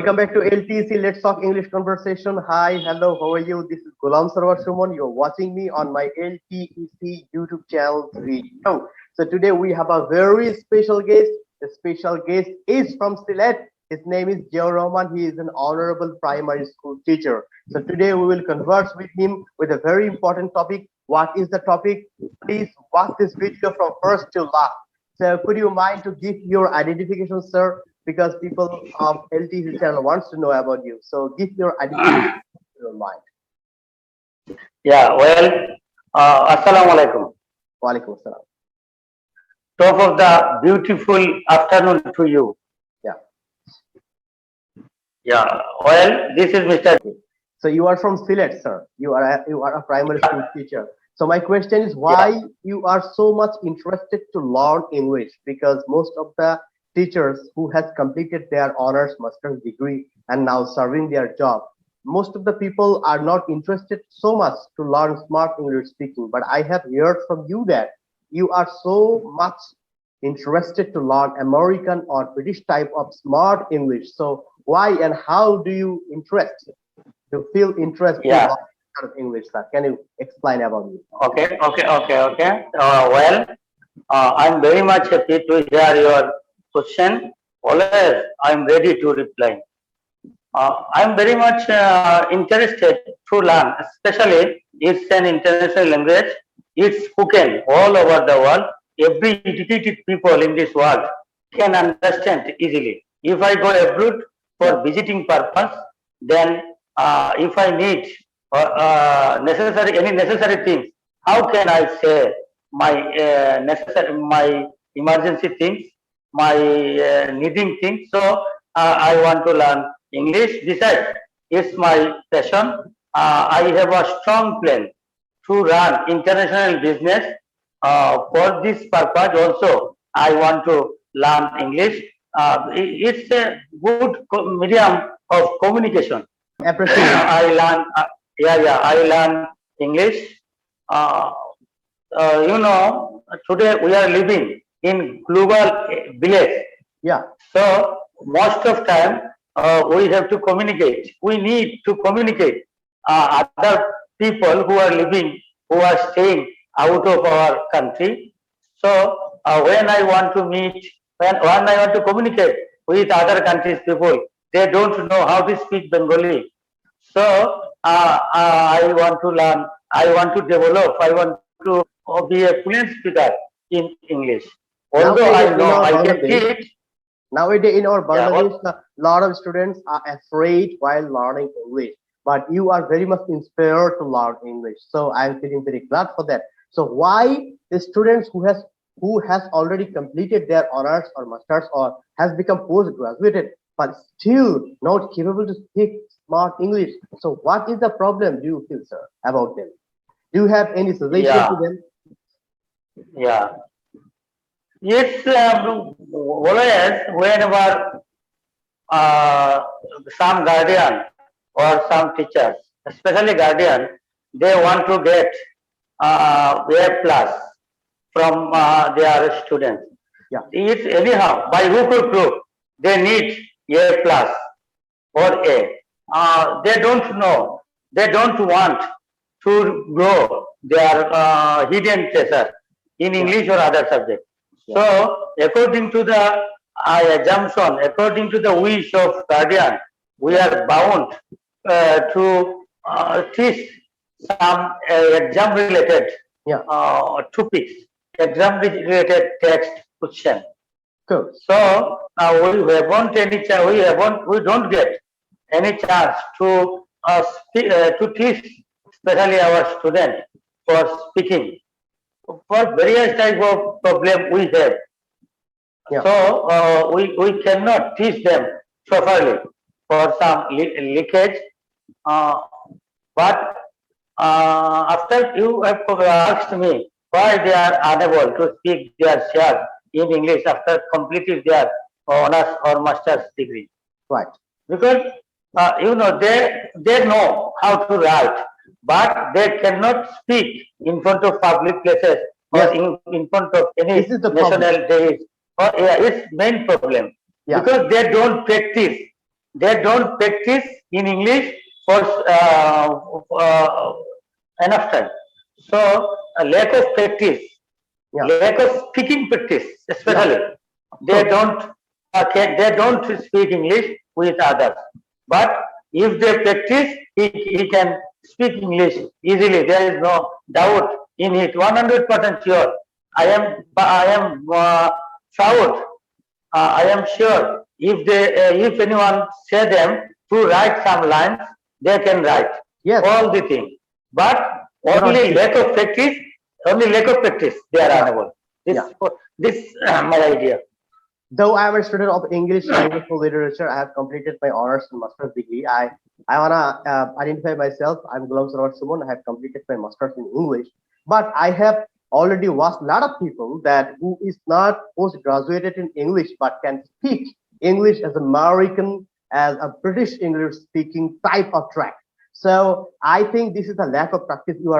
Welcome back to LTC Let's Talk English Conversation. Hi, hello, how are you? This is Gulam Sarwar Shuman. You're watching me on my LTEC YouTube channel video. So today we have a very special guest. The special guest is from Sylhet. His name is Jio Rahman. He is an honorable primary school teacher. So today we will converse with him with a very important topic. What is the topic? Please watch this video from first to last. So could you mind to give your identification, sir? Because people of LTC channel wants to know about you. So give your identification if you don't mind. Yeah, well, Assalamu alaikum. Walaikum assalam. Top of the beautiful afternoon to you. Yeah. Yeah, well, this is Mr. So you are from Sylhet, sir. You are a primary school teacher. So my question is why you are so much interested to learn English? Because most of the teachers who has completed their honors master's degree and now serving their job, most of the people are not interested so much to learn smart English speaking. But I have heard from you that you are so much interested to learn American or British type of smart English. So why and how do you feel interest in Yeah. learning kind of English, sir? Can you explain about it? Okay. Well, I'm very much happy to hear your question. Always, I'm ready to reply. I'm very much interested to learn, especially it's an international language. It's spoken all over the world. Every educated people in this world can understand easily. If I go abroad for visiting purpose, then if I need any necessary things, how can I say my emergency things, my needing things? So I want to learn English. Besides, it's my passion. I have a strong plan to run international business. For this purpose, also I want to learn English. It's a good medium of communication. Appreciate I learn, I learn English. Uh, today we are living in global village. yeah. So most of time we have to communicate. We need to communicate other people who are living, who are staying out of our country. So when I want to meet, when I want to communicate with other countries people, they don't know how to speak Bengali. So I want to learn, I want to develop, I want to be a fluent speaker in English. Although I Nowadays in know our I can Bangladesh, teach, nowadays in our yeah, Bangladesh, a lot of students are afraid while learning English. But you are very much inspired to learn English. So I'm feeling very glad for that. So why the students who has already completed their honors or masters or has become postgraduated but still not capable to speak smart English? So what is the problem do you feel, sir, about them? Do you have any suggestion to yeah, them? yeah. Yes, always whenever uh, some guardian or some teachers, especially guardian, they want to get A plus from their students. Yeah. It's anyhow by hook or crook they need A plus or A. They don't know. They don't want to grow their hidden treasure in Yeah. English or other subject. Yeah. So, according to the assumption, according to the wish of guardian, we are bound to teach some exam-related Yeah. topics, exam-related text question. Cool. So we don't get any chance to to teach, especially our student for speaking for various type of problem we have. Yeah. So we cannot teach them properly for some leakage. Uh, but after you have asked me why they are unable to speak their share in English after completing their honors or master's degree, Right. because they know how to write, but they cannot speak in front of public places or Yes. in front of any This is the problem. national days. Or it's main problem Yeah. because they don't practice. they don't practice in English for enough time. So a lack of practice, Yeah. lack of speaking practice, especially they Sure. they don't speak English with others. But if they practice, he can speak English easily. There is no doubt in it. 100% sure. I am proud. I am sure if anyone say them to write some lines, they can write Yes. all the things. But They're not only speaking. lack of practice, only lack of practice, they are Yeah. unable. This, Yeah. this my idea. Though I am a student of English language and literature, I have completed my honors and master's degree. I wanna identify myself. I'm Gulam Sarwar Suman. I have completed my master's in English, but I have already watched a lot of people that who is not post graduated in English but can speak English as American, as a British English speaking type of track. So I think this is a lack of practice. You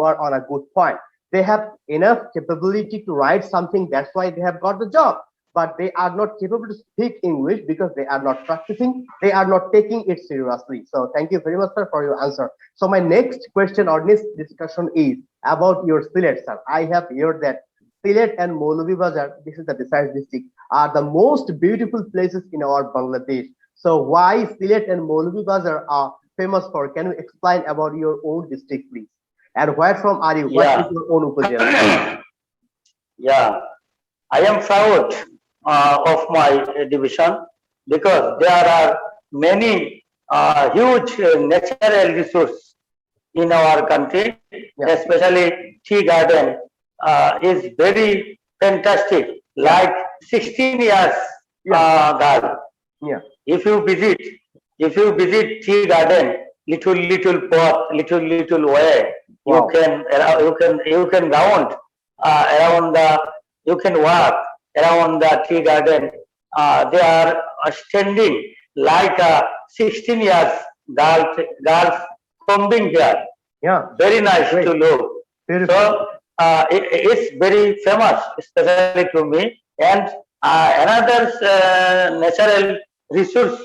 are on a good point. They have enough capability to write something. That's why they have got the job, but they are not capable to speak English because they are not practicing, they are not taking it seriously. So thank you very much, sir, for your answer. So my next question or next discussion is about your Sylhet, sir. I have heard that Sylhet and Maulavi Bazar, this is the Besides district, are the most beautiful places in our Bangladesh. So why Sylhet and Maulavi Bazar are famous for? Can you explain about your own district, please? And where from are you? What is Yeah. your own upajila? Yeah. I am proud of my division because there are many huge natural resources in our country, Yeah, especially tea garden is very fantastic. yeah, Like 16 years yeah, girl, yeah. if you visit, if you visit tea garden, little pot, little way, Wow. you can round around the, you can walk around the tea garden. They are standing like 16 years girls combing there. Yeah, Very nice great. to look. Beautiful. So it's very famous, especially to me. And another natural resource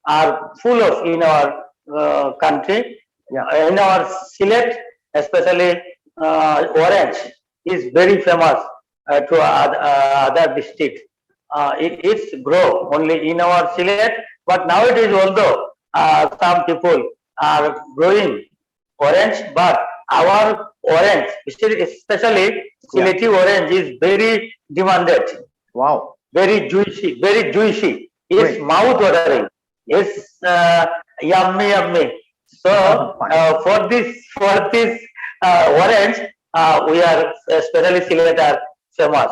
are full of in our country. Yeah, In our Sylhet, especially orange is very famous to other districts. It's grow only in our Sylhet, but nowadays although some people are growing orange, but our orange, especially yeah. Sylheti orange, is very demanded, Wow. very juicy. It's Great. mouth watering. It's yummy. So Fine. for this orange, we are especially Sylhet are famous.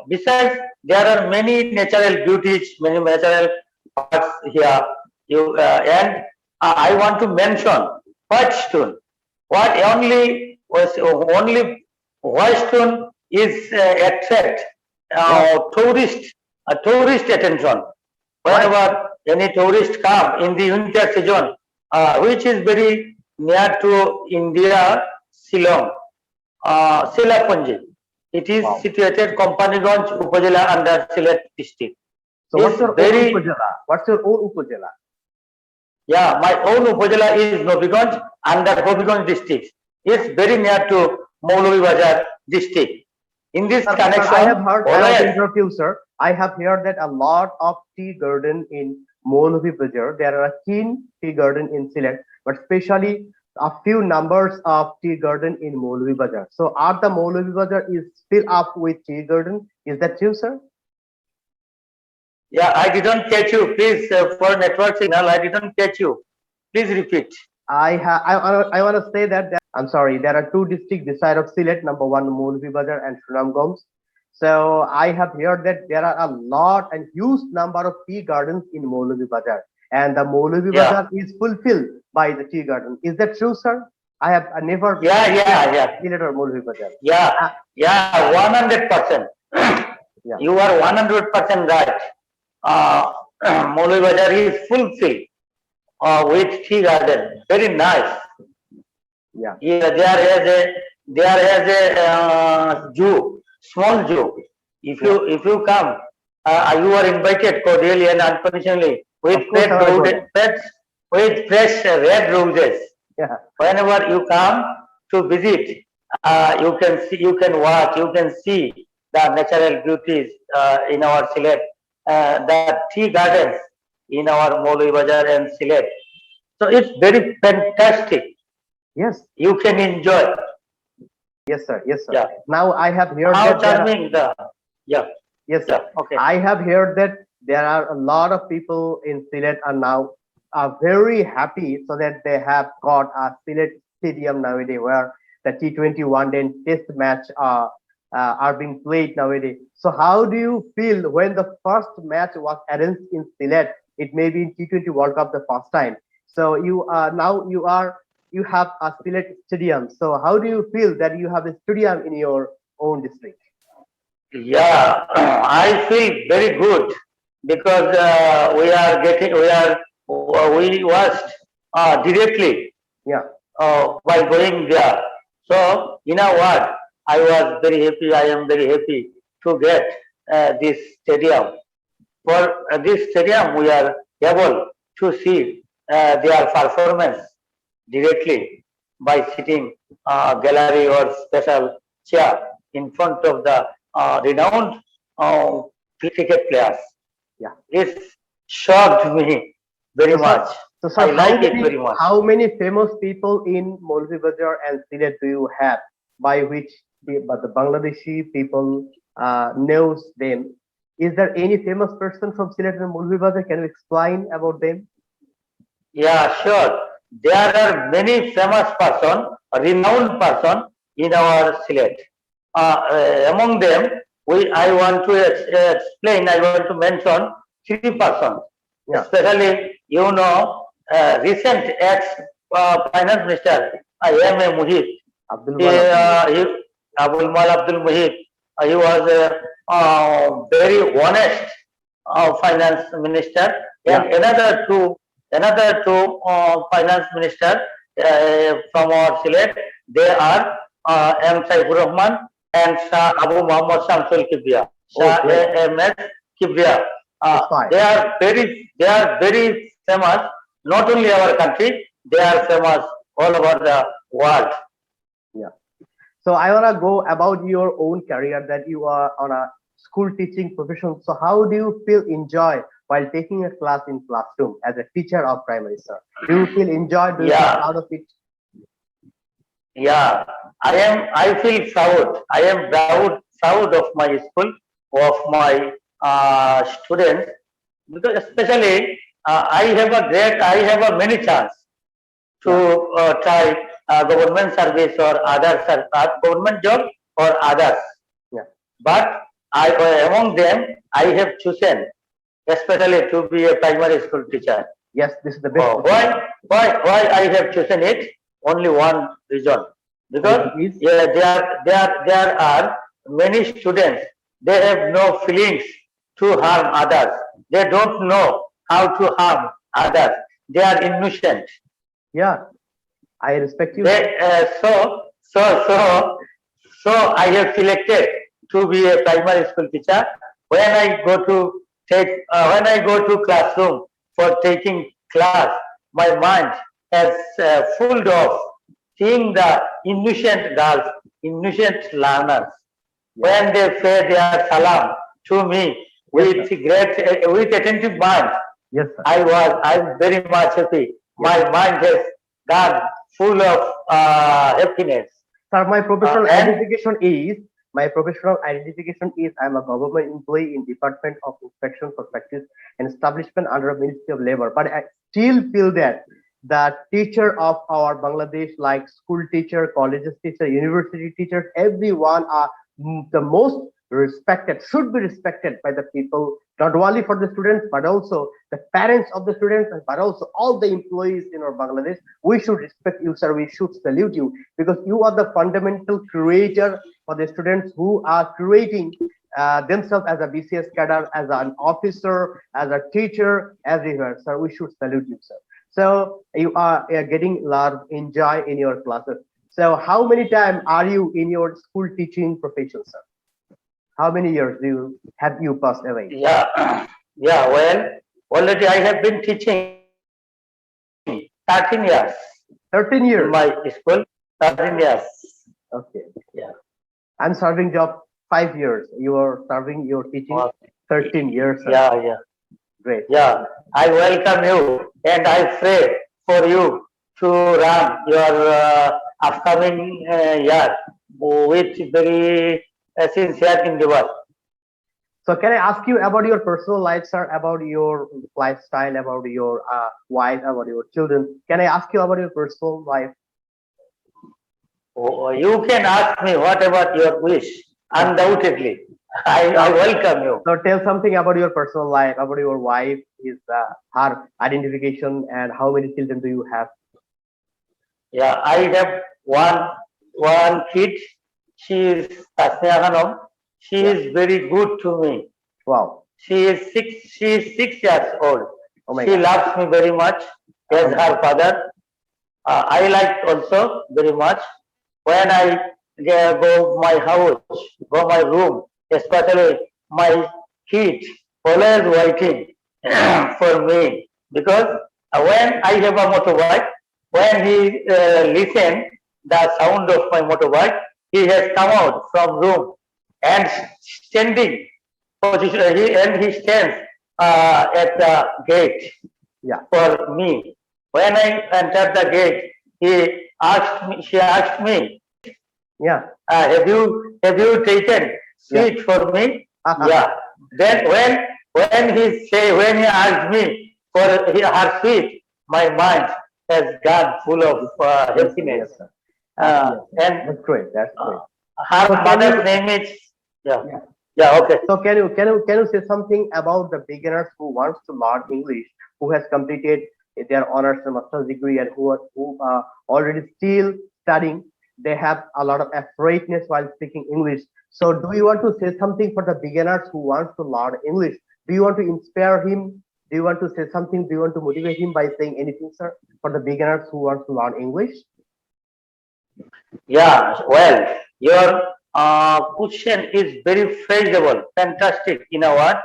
Besides, there are many natural beauties, many natural parts here. And I want to mention Whitestone. What only Whitestone is attract tourist attention. Right. Whenever any tourist come in the winter season, which is very near to India, Shillong, Selapanji. It is Wow. situated Companyganj Upazila under Sylhet district. So Is what's your own very upajila? What's your own upajila? Yeah, my own Upazila is Nobiganj under Hobiganj district. It's very near to Maulavi Bazar district. In this Sir, I have connection, heard, I want to always, interrupt you, sir. I have heard that a lot of tea garden in Maulavi Bazaar. There are a keen tea garden in Sylhet, but especially a few numbers of tea garden in Maulavi Bazaar. So are the Maulavi Bazaar is still up with tea garden? Is that true, sir? yeah, I didn't catch you. Please, for network signal, I didn't catch you. Please repeat. I want to say that I'm sorry. There are two districts beside of Sylhet. Number one, Maulavi Bazar and Sunamganj. So I have heard that there are a lot and huge number of tea gardens in Maulavi Bazar, and the Maulavi Yeah, Bazar is fulfilled by the tea garden. Is that true, sir? I have never yeah. Sylhet or Maulavi Bazar. Yeah, Uh, yeah, 100%. yeah, You are 100% right. Maulavi Bazar is fulfilled with tea garden. Very nice. yeah, Yeah, there has a zoo, small zoo. yeah, If you come, you are invited cordially and unconditionally with Of course, red I will go roses, there. with fresh red roses. Yeah. Whenever you come to visit, you can see, you can watch, you can see the natural beauties in our Sylhet, the tea gardens in our Bazaar and Sylhet. So it's very fantastic. Yes. You can enjoy. Yes, sir. Yes, sir. Yeah. Now I have heard How that there are, charming the, yeah, yes, yeah, sir. okay. I have heard that there are a lot of people in Sylhet are now are very happy so that they have got a Sylhet stadium nowadays where the T20 one day and test match are being played nowadays. So how do you feel when the first match was arranged in Sylhet? It may be in T20 World Cup the first time. So you are now you have a Sylhet stadium. So how do you feel that you have a stadium in your own district? Yeah, I feel very good because we watched directly Yeah. while going there. So, you know what? I was very happy. I am very happy to get this stadium. For this stadium, we are able to see their performance directly by sitting gallery or special chair in front of the renowned uh, cricket players. Yeah. It shocked me very So, sir, much. so sir, I like it very much. how many famous people in Bazaar and Sylhet do you have by which but the Bangladeshi people knows them? Is there any famous person from Sylhet and Bazaar? Can you explain about them? Yeah, sure. There are many famous person, renowned person in our Sylhet. Among them, I want to explain. I want to mention three persons, Yeah, especially recent ex finance minister M.A. Muhit. Abdul He, Wahab. he Abdul Mal Abdul Muhit. He was a very honest finance minister, and Yeah, another two finance minister from our Sylhet. They are M. Saifur Rahman and Shah Abu Muhammad Shamsul Kibriya. oh, Shah great. A.M.S. Kibriya. It's fine. They are very famous. Not only our country, they are famous all over the world. Yeah. So I want to go about your own career that you are on a school teaching profession. So how do you feel enjoy while taking a class in classroom as a teacher of primary, sir? Do you feel enjoy? Do you feel Yeah. proud of it? Yeah, I feel proud. I am proud of my school, of my students, because especially I have a many chance to Yeah. try government service or government job or others. Yeah. But among them, I have chosen especially to be a primary school teacher. Yes, this is the best Oh, decision. why I have chosen it? Only one reason. Because Reason is yeah, there are many students. They have no feelings to harm others. They don't know how to harm others. They are innocent. yeah, I respect you, sir. They so I have selected to be a primary school teacher. When I go to classroom for taking class, my mind is full of seeing the innocent girls, innocent learners. When they say their salam to me Yes, with sir. with attentive mind, Yes, sir. I'm very much happy. Yes. My mind has got full of happiness. Sir, my professional And identification is I'm a government employee in Department of Inspection for Practice and Establishment under Ministry of Labor. But I still feel that the teacher of our Bangladesh, like school teacher, colleges teacher, university teachers, everyone are the most respected, should be respected by the people, not only for the students, but also the parents of the students, but also all the employees in our Bangladesh. We should respect you, sir. We should salute you because you are the fundamental creator for the students who are creating themselves as a BCS cadre, as an officer, as a teacher, everywhere. Sir, we should salute you, sir. So you are getting a lot of enjoy in your classes. So how many time are you in your school teaching profession, sir? How many years have you passed away? yeah, yeah. Well, Already I have been teaching 13 years 13 in years. my school. 13 years. Okay. Yeah. I'm serving job 5 years. You are serving, you're teaching Uh, 13 years, sir. Yeah, yeah. Great. Yeah, I welcome you and I pray for you to run your upcoming year with very sincere endeavor. So can I ask you about your personal life, sir, about your lifestyle, about your wife, about your children? Can I ask you about your personal life? Oh, you can ask me whatever your wish, undoubtedly. I welcome you. So tell something about your personal life, about your wife, is her identification, and how many children do you have? Yeah, I have one kid. She is Tasneha Khanum. She Yeah. is very good to me. Wow. She is 6 years old. Oh my She God. loves me very much as Oh my her father. I like also very much. When I go my house, go my room, especially my kid always waiting for me because when I have a motorbike, when he listen the sound of my motorbike, he has come out from room and standing position. He stands at the gate Yeah. for me. When I entered the gate, she asked me, Yeah. have you taken Yeah. seat for me? Yeah. Then when he asked me for her seat, my mind has gone full of Yes, sir. happiness. Yes, sir. Uh, Yes. and That's great. That's uh, great. her So can mother's you? name is yeah. Yeah. Yeah, okay. So can you say something about the beginners who wants to learn English, who has completed their honors and master's degree, and who are already still studying? They have a lot of afraidness while speaking English. So do you want to say something for the beginners who wants to learn English? Do you want to inspire him? Do you want to say something? Do you want to motivate him by saying anything, sir, for the beginners who want to learn English? Yeah, well, your question is very feasible, fantastic. In a word,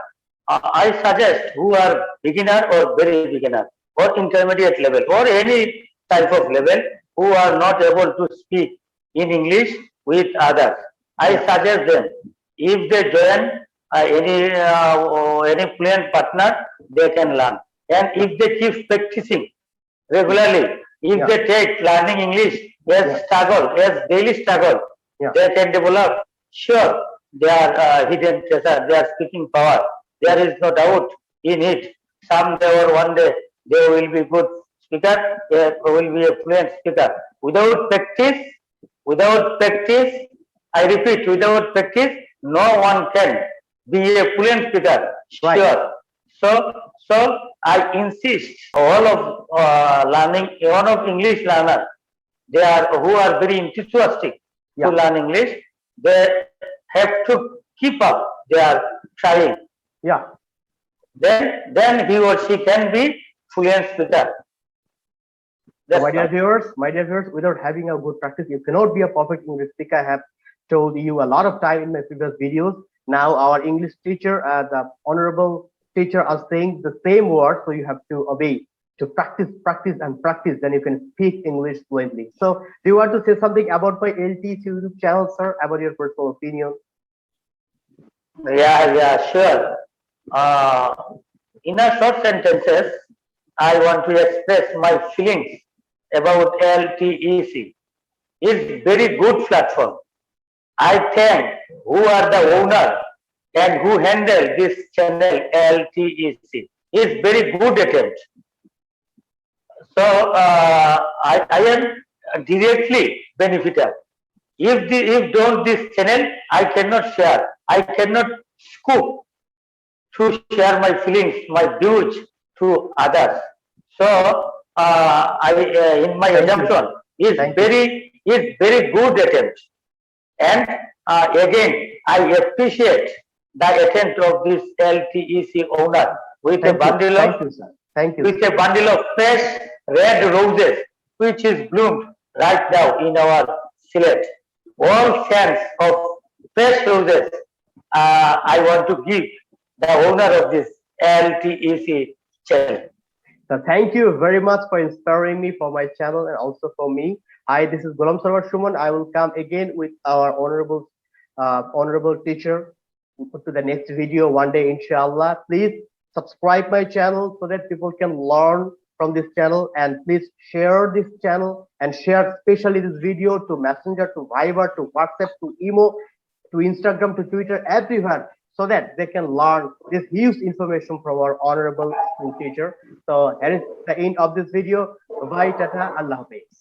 I suggest who are beginner or very beginner or intermediate level or any type of level who are not able to speak in English with others. I Yeah. suggest them if they join any fluent partner, they can learn. And Yeah. if they keep practicing regularly, if Yeah. they take learning English Yeah. as struggle, as daily struggle, Yeah. they can develop. Sure, their hidden treasure, their speaking power. There is no doubt in it. Someday or one day they will be good speaker. They will be a fluent speaker. Without practice, I repeat, without practice, no one can be a fluent speaker. Right. Sure. So I insist all of learning, one of English learner, they are who are very enthusiastic to Yeah. learn English. They have to keep up their trying. Yeah. Then he or she can be fluent speaker. So That's all. my dear viewers, without having a good practice, you cannot be a perfect English speaker. I have told you a lot of time in my previous videos. Now our English teacher, the honorable teacher, are saying the same word, so you have to obey, to practice, practice, and practice. Then you can speak English fluently. So, do you want to say something about my LT YouTube channel, sir? About your personal opinion? Yeah, sure. Uh, in a short sentences, I want to express my feelings about LTEC. It's very good platform. I thank who are the owner and who handle this channel LTEC. It's very good attempt. So I am directly benefited. If don't this channel, I cannot share. I cannot scoop to share my feelings, my views to others. So I in my Thank you. assumption Thank you. is very good attempt. And again, I appreciate the attempt of this LTEC owner with a Thank you. bundle Thank of you, sir. Thank you. with a bundle of fresh red roses, which is bloomed right now in our Sylhet. All kinds of fresh roses I want to give the owner of this LTEC channel. So thank you very much for inspiring me for my channel and also for me. Hi, this is Gulam Sarwar Shuman. I will come again with our honorable teacher to the next video one day, inshallah. Please subscribe my channel so that people can learn from this channel, and please share this channel and share especially this video to Messenger, to Viber, to WhatsApp, to Imo, to Instagram, to Twitter, everywhere, so that they can learn this huge information from our honorable school teacher. So here is the end of this video. Bye, tata, Allah Hafiz.